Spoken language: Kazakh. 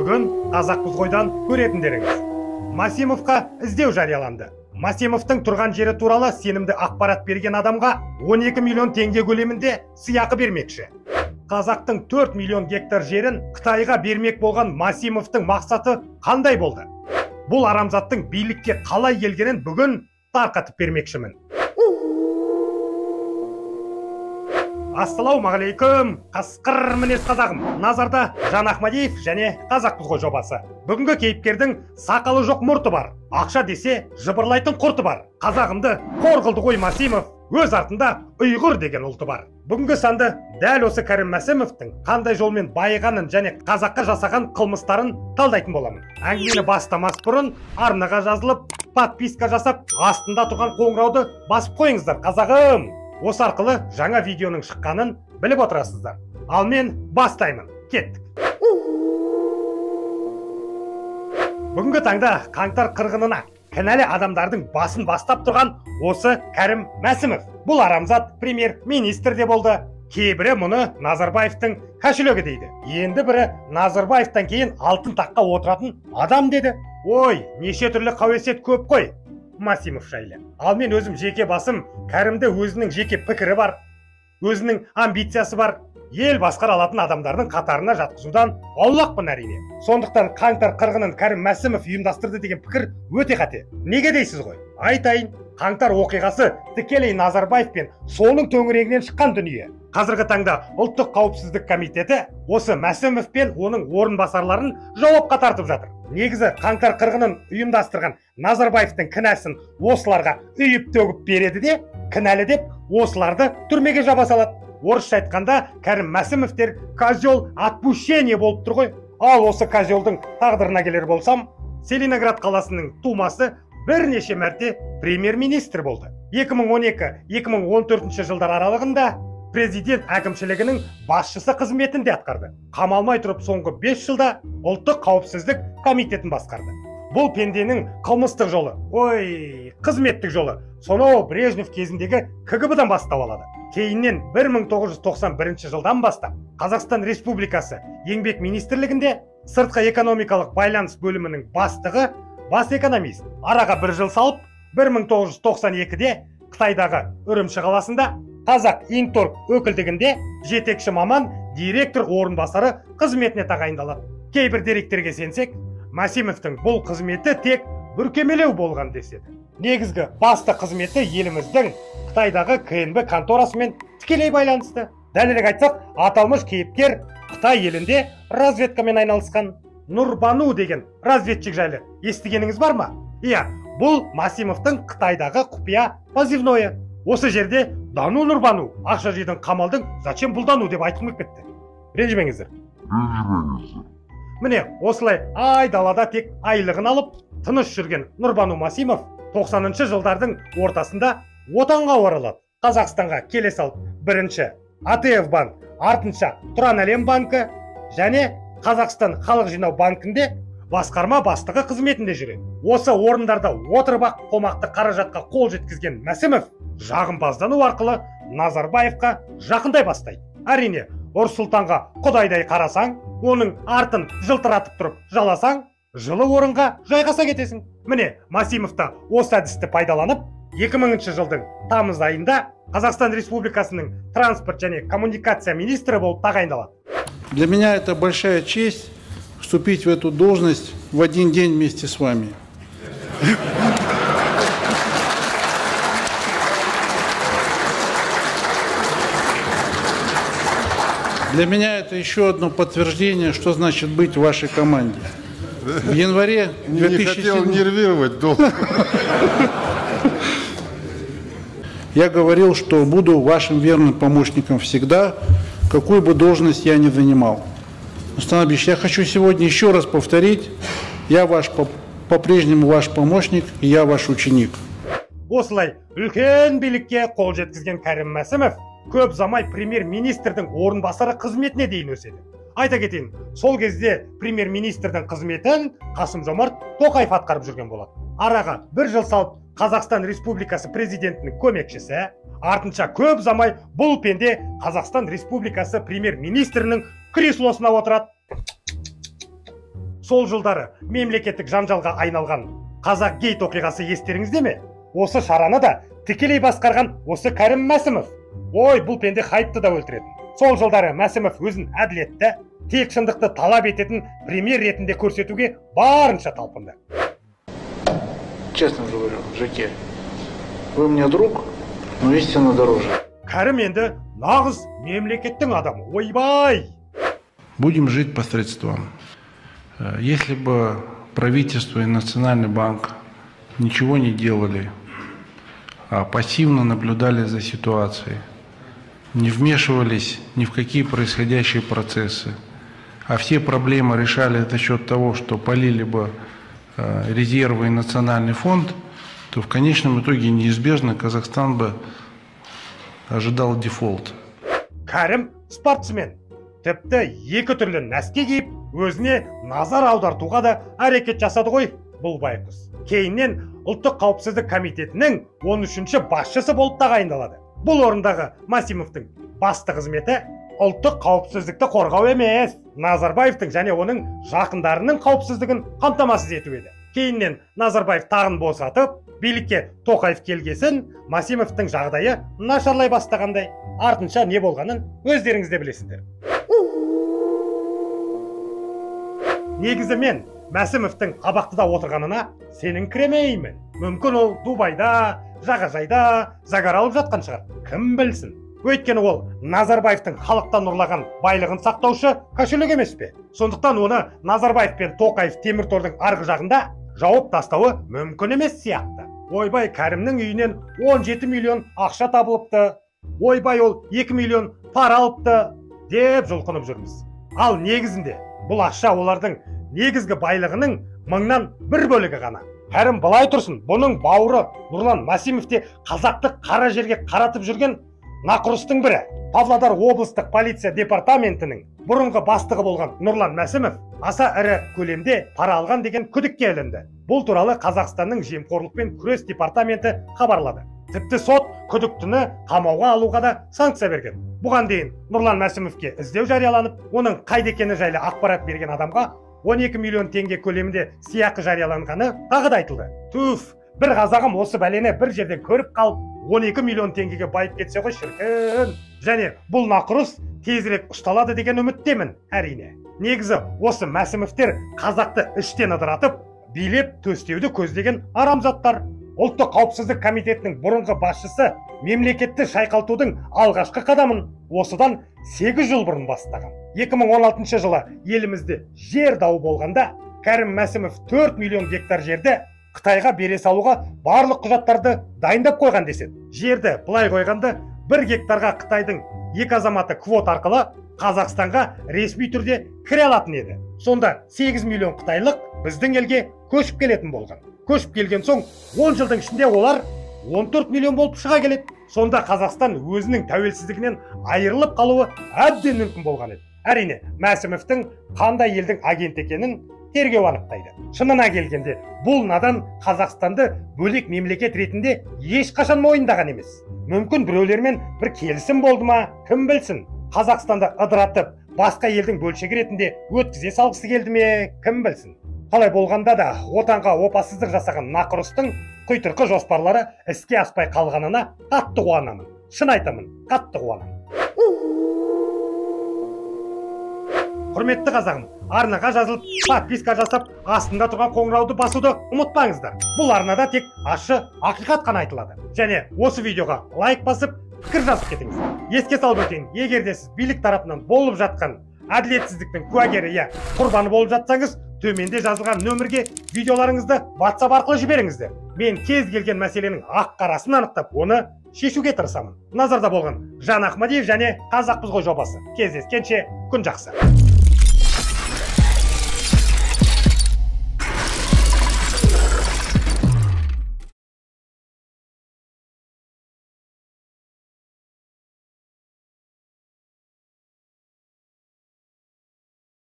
Бүгін Қазақпыз ғойдан көретіндеріңіз. Масимовқа іздеу жарияланды. Масимовтың тұрған жері туралы сенімді ақпарат берген адамға 12 миллион теңге көлемінде сыйақы бермекші. Қазақтың 4 миллион гектар жерін Қытайға бермек болған Масимовтың мақсаты қандай болды? Бұл арамзаттың билікке қалай келгенін бүгін тарқатып бермекшімін. Ассалаумағалейкум, қасқыр мінез қазағым. Назарда Жан Ахмадиев және Қазақпыз ғой жобасы. Бүгінгі кейіпкердің сақалы жоқ мұрты бар. Ақша десе жыбырлайтын құрты бар. Қазағымды қор қылды ғой Масимов, өз артында ұйғыр деген ұлты бар. Бүгінгі санды дәл осы Кәрім Мәсімовтің қандай жолмен байығанын және қазаққа жасаған қылмыстарын талдайтын боламын. Әңгімені бастамас бұрын арнаға жазылып, подписка жасап, астында тұрған қоңырауды басып қойыңыздар, қазағым. Осы арқылы жаңа видеоның шыққанын біліп отырасыздар. Ал мен бастаймын. Кеттік. Бүгінгі таңда қаңтар қырғынына кінәлі адамдардың басын бастап тұрған осы Кәрім Мәсімов. Бұл арамзат премьер-министр де болды. Кейбірі мұны Назарбаевтың кәшілігі дейді. Енді бірі Назарбаевтан кейін алтын таққа отыратын адам деді. Ой, неше түрлі қауесет көп қой Масимов жайлы. Ал мен өзім жеке басым Кәрімді өзінің жеке пікірі бар, өзінің амбициясы бар, ел басқара алатын адамдардың қатарына жатқызудан аулақпын әрине. Сондықтан қаңтар қырғынын Кәрім Мәсімов ұйымдастырды деген пікір өте қате. Неге дейсіз ғой? Айтайын, қаңтар оқиғасы тікелей Назарбаев пен соның төңірегінен шыққан дүние. Қазіргі таңда ұлттық қауіпсіздік комитеті осы Мәсімов пен оның орынбасарларын жауапқа тартып жатыр. Негізі қаңтар қырғынын ұйымдастырған Назарбаевтың кінәсін осыларға үйіп төгіп береді де, кінәлі деп осыларды түрмеге жаба салады. Орысша айтқанда Кәрім Мәсімовтер козел отпущение болып тұр ғой. Ал осы козелдің тағдырына келер болсам, Целиноград қаласының тумасы бірнеше мәрте премьер-министр болды. 2012-2014 жылдар аралығында президент әкімшілігінің басшысы қызметінде атқарды. Қамалмай тұрып соңғы 5 жылда ұлттық қауіпсіздік комитетін басқарды. Бұл пенденің қылмыстық жолы, қызметтік жолы, сонау Брежнев кезіндегі КГБ-дан бастап алады. Кейіннен 1991 жылдан бастап Қазақстан Республикасы Еңбек министрлігінде сыртқы экономикалық байланыс бөлімінің бастығы, бас экономист. Араға 1 жыл салып, 1992-де Қытайдағы Үрімші қаласында Қазақ Инторг өкілдігінде жетекші маман директор орынбасары қызметіне тағайындалады. Кейбір деректерге сенсек, Масимовтың бұл қызметі тек бүркемелеу болған деседі. Негізгі басты қызметі еліміздің Қытайдағы КНБ конторасымен тікелей байланысты. Дәлірек айтсақ, аталмыш кейіпкер Қытай елінде разведкамен айналысқан. Нурбану деген разведчик жайлы естігеніңіз бар ма? Иә, бұл Масимовтың Қытайдағы құпия позывное. Осы жерде Дану Нурбану, ақша жейдің қамалдың зачем бұлдану деп айтқым кетті. Ренжімеңіздер. Міне, осылай айдалада тек айлығын алып, тыныш жүрген Нурбану Масимов 90-шы жылдардың ортасында отанға оралады. Қазақстанға келе салып, бірінші АТФ банк, артынша Тұран әлем банкі және Қазақстан халық жинау банкінде басқарма бастығы қызметінде жүреді. Осы орындарда отырып-ақ қомақты қаражатқа қол жеткізген Мәсімов жағымпаздану арқылы Назарбаевқа жақындай бастайды. Әрине, Нұрсұлтанға құдайдай қарасаң, оның артын жылтыратып тұрып жаласаң, жылы орынға жайғаса кетесің. Міне, Масимов та осы әдісті пайдаланып, 2000 жылдың тамыз айында Қазақстан Республикасының транспорт және коммуникация министрі болып тағайындалады. Для меня это большая честь вступить в эту должность в один день вместе с вами. Для меня это еще одно подтверждение, что значит быть в вашей команде. В январе 2007... Не хотел нервировать долго. Я говорил, что буду вашим верным помощником всегда, какую бы должность я ни занимал. Станович, я хочу сегодня еще раз повторить, я по-прежнему ваш помощник, и я ваш ученик. Осылай үлкен билікке қол жеткізген Кәрім Мәсімов көп замай премьер-министрдің орынбасары қызметіне дейін өседі. Айта кетейін, сол кезде премьер-министрдің қызметін Қасым-Жомарт Тоқаев атқарып жүрген болады. Араға 1 жыл салып Қазақстан Республикасы президентінің көмекшісі, артынша көп замай бұл пенде Қазақстан Республикасы премьер-министрінің креслосына отырады. сол жылдары мемлекеттік жанжалға айналған қазақ гейт оқиғасы естеріңізде ме? Осы шараны да тікелей басқарған осы Кәрім Мәсімов. Ой, бұл пенде хайпты да өлтіретін. Сол жылдары Мәсімов өзін әділетті, тек шындықты талап ететін премьер ретінде көрсетуге барынша талпынды. Честно говорю, Жеке, вы мне друг, но истина дороже. Кәрім енді нағыз мемлекеттің адамы. Ойбай! Будем жить по средствам. Если бы правительство и Национальный банк ничего не делали, а пассивно наблюдали за ситуацией, не вмешивались ни в какие происходящие процессы, а все проблемы решали за счет того, что полили бы резервы и национальный фонд, то в конечном итоге неизбежно Казахстан бы ожидал дефолт. Кәрім спортсмен, тіпті екі түрлі нәски киіп, өзіне назар аудартуға да әрекет жасады ғой бұл байқұс. Кейіннен ұлттық қауіпсіздік комитетінің 13-ші басшысы болып тағайындалады. Бұл орындағы Мәсімовтің басты қызметі ұлттық қауіпсіздікті қорғау емес, Назарбаевтың және оның жақындарының қауіпсіздігін қамтамасыз ету еді. Кейіннен Назарбаев тағын босатып, билікке Тоқаев келгесін, Мәсімовтің жағдайы нашарлай бастағандай. Артынша не болғанын өздеріңіз де білесіздер. Негізі мен Мәсімовтің абақтыда отырғанына сеніңкіремеймін. Мүмкін ол Дубайда, жағажайда загар алып жатқан шығар. Кім білсін? Өйткені ол Назарбаевтың халықтан ұрлаған байлығын сақтаушы кошелек емес пе? Сондықтан оны Назарбаев пен Тоқаев темір тордың арғы жағында жауып тастауы мүмкін емес сияқты. Ойбай, Кәрімнің үйінен 17 миллион ақша табылыпты. Ойбай, ол 2 миллион пара алыпты деп жұлқынып жүрміз. Ал негізінде бұл ақша олардың негізгі байлығының 1/1000 бөлігі ғана. Кәрім былай тұрсын, бұның бауыры Нұрлан Мәсімов те қазақты қара жерге қаратып жүрген нақұрыстың бірі. Павлодар облыстық полиция департаментінің бұрынғы бастығы болған Нұрлан Мәсімов аса ірі көлемде пара алған деген күдікке ілінді. Бұл туралы Қазақстанның жемқорлықпен күрес департаменті хабарлады. Тіпті сот күдіктіні қамауға алуға да санкция берген. Бұған дейін Нұрлан Мәсімовке іздеу жарияланып, оның қайда екені жайлы ақпарат берген адамға 12 миллион теңге көлемінде сыйақы жарияланғаны тағы да айтылды. Туф, бір қазағым осы бәлені бір жерден көріп қалып, 12 миллион теңгеге байып кетсе ғой шіркін. Және бұл нақұрыс тезірек ұсталады деген үміттемін, әрине. Негізі осы Мәсімовтер қазақты іштен ыдыратып, билеп төстеуді көздеген арамзаттар. Ұлттық қауіпсіздік комитетінің бұрынғы басшысы мемлекетті шайқалтудың алғашқы қадамын осыдан 8 жыл бұрын бастаған. 2016 жылы елімізде жер дауы болғанда Кәрім Мәсімов 4 миллион гектар жерді Қытайға бере салуға барлық құжаттарды дайындап қойған деседі. Жерді былай қойғанда 1 гектарға Қытайдың 2 азаматы квот арқылы Қазақстанға ресми түрде кіре алатын еді. Сонда 8 миллион қытайлық біздің елге көшіп келетін болған. Көшіп келген соң 10 жылдың ішінде олар 14 миллион болып шыға келеді. Сонда Қазақстан өзінің тәуелсіздігінен айырылып қалуы әбден мүмкін болған еді. Әрине, Мәсімовтің қандай елдің агент екенін тергеу анықтайды. Шынына келгенде, бұл надан Қазақстанды бөлек мемлекет ретінде ешқашан мойындаған емес. Мүмкін біреулермен бір келісім болды ма, кім білсін? Қазақстанды ыдыратып, басқа елдің бөлшегі ретінде өткізе салғысы келді ме, кім білсін? Қалай болғанда да отанға опасыздық жасаған нақұрыстың құйтырқы жоспарлары іске аспай қалғанына қатты қуанамын. Шын айтамын, қатты қуанамын. Құрметті қазағым, арнаға жазылып, подписка жасап, астында тұрған қоңырауды басуды ұмытпаңыздар. Бұл арнада тек ащы ақиқат қана айтылады. Және осы видеоға лайк басып, пікір жазып кетіңіз. Еске салып өтейін, егер де сіз билік тарапынан болып жатқан әділетсіздіктің куәгері я құрбаны болып жатсаңыз, төменде жазылған нөмірге видеоларыңызды WhatsApp арқылы жіберіңіздер. Мен кез келген мәселенің ақ-қарасын анықтап, оны шешуге тырысамын. Назарда болған Жан Ахмадиев және Қазақпыз ғой жобасы. Кездескенше күн жақсы.